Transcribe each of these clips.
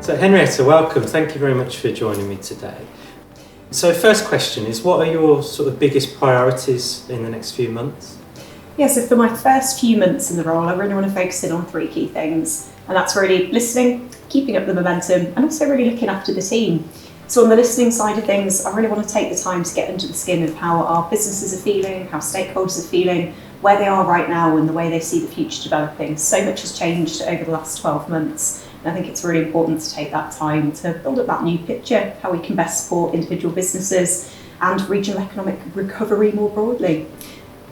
So Henrietta, welcome. Thank you very much for joining me today. So first question is, what are your sort of biggest priorities in the next few months? Yeah, so for my first few months in the role, I really want to focus in on three key things. And that's really listening, keeping up the momentum, and also really looking after the team. So on the listening side of things, I really want to take the time to get under the skin of how our businesses are feeling, how stakeholders are feeling, where they are right now and the way they see the future developing. So much has changed over the last 12 months. And I think it's really important to take that time to build up that new picture, how we can best support individual businesses and regional economic recovery more broadly.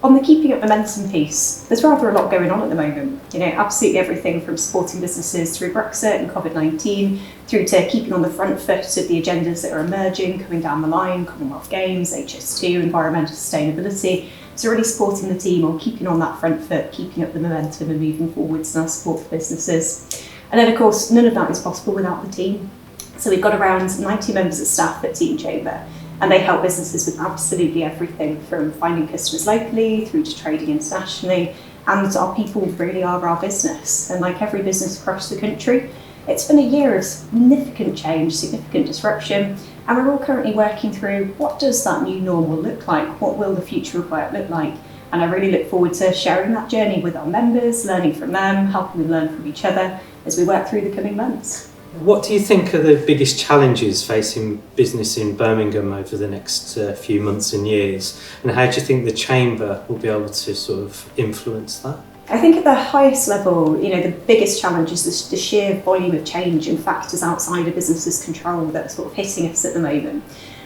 On the keeping up momentum piece, there's rather a lot going on at the moment. Absolutely everything from supporting businesses through Brexit and COVID-19, through to keeping on the front foot of the agendas that are emerging, coming down the line, Commonwealth Games, HS2, environmental sustainability. So really supporting the team on keeping on that front foot, keeping up the momentum and moving forwards in our support for businesses. And then of course, none of that is possible without the team. So we've got around 90 members of staff at Team Chamber. And they help businesses with absolutely everything from finding customers locally through to trading internationally. And our people really are our business. And like every business across the country, it's been a year of significant change, significant disruption. And we're all currently working through what does that new normal look like? What will the future of work look like? And I really look forward to sharing that journey with our members, learning from them, helping them learn from each other as we work through the coming months. What do you think are the biggest challenges facing business in Birmingham over the next few months and years? And how do you think the Chamber will be able to sort of influence that? I think at the highest level, the biggest challenge is the sheer volume of change and factors outside a business's control that are sort of hitting us at the moment.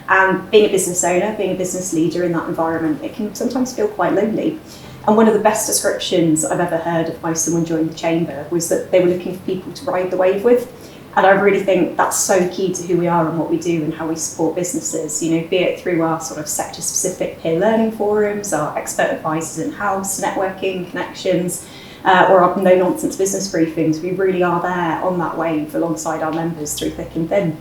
And being a business owner, being a business leader in that environment, it can sometimes feel quite lonely. And one of the best descriptions I've ever heard of by someone joining the Chamber was that they were looking for people to ride the wave with. And I really think that's so key to who we are and what we do and how we support businesses, be it through our sort of sector-specific peer learning forums, our expert advisors in-house, networking, connections, or our no-nonsense business briefings. We really are there on that wave alongside our members through thick and thin.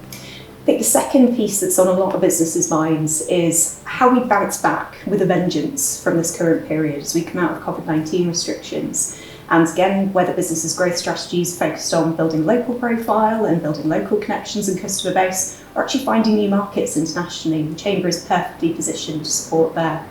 I think the second piece that's on a lot of businesses' minds is how we bounce back with a vengeance from this current period as we come out of COVID-19 restrictions. And again, whether businesses' growth strategies focused on building local profile and building local connections and customer base, or actually finding new markets internationally, the Chamber is perfectly positioned to support there.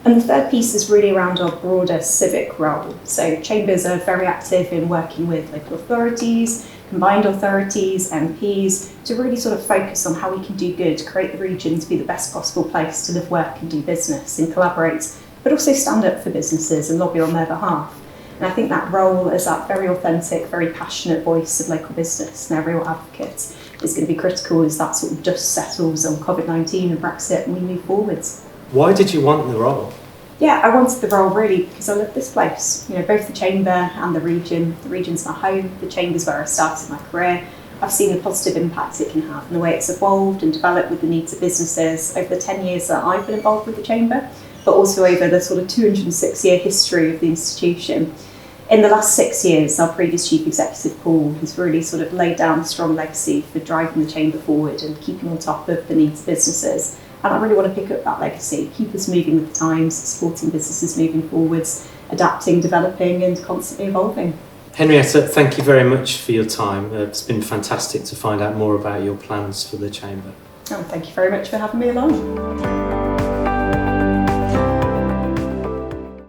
And the third piece is really around our broader civic role. So Chambers are very active in working with local authorities, combined authorities, MPs, to really sort of focus on how we can do good, create the region to be the best possible place to live, work and do business and collaborate, but also stand up for businesses and lobby on their behalf. And I think that role as that very authentic, very passionate voice of local business and their real advocate is going to be critical as that sort of dust settles on COVID-19 and Brexit and we move forwards. Why did you want the role? Yeah, I wanted the role really because I love this place. Both the Chamber and the region. The region's my home, the Chamber's where I started my career. I've seen the positive impact it can have and the way it's evolved and developed with the needs of businesses over the 10 years that I've been involved with the Chamber, but also over the sort of 206-year history of the institution. In the last 6 years, our previous Chief Executive, Paul, has really sort of laid down a strong legacy for driving the Chamber forward and keeping on top of the needs of businesses. And I really want to pick up that legacy, keep us moving with the times, supporting businesses moving forwards, adapting, developing and constantly evolving. Henrietta, thank you very much for your time. It's been fantastic to find out more about your plans for the Chamber. Oh, thank you very much for having me along.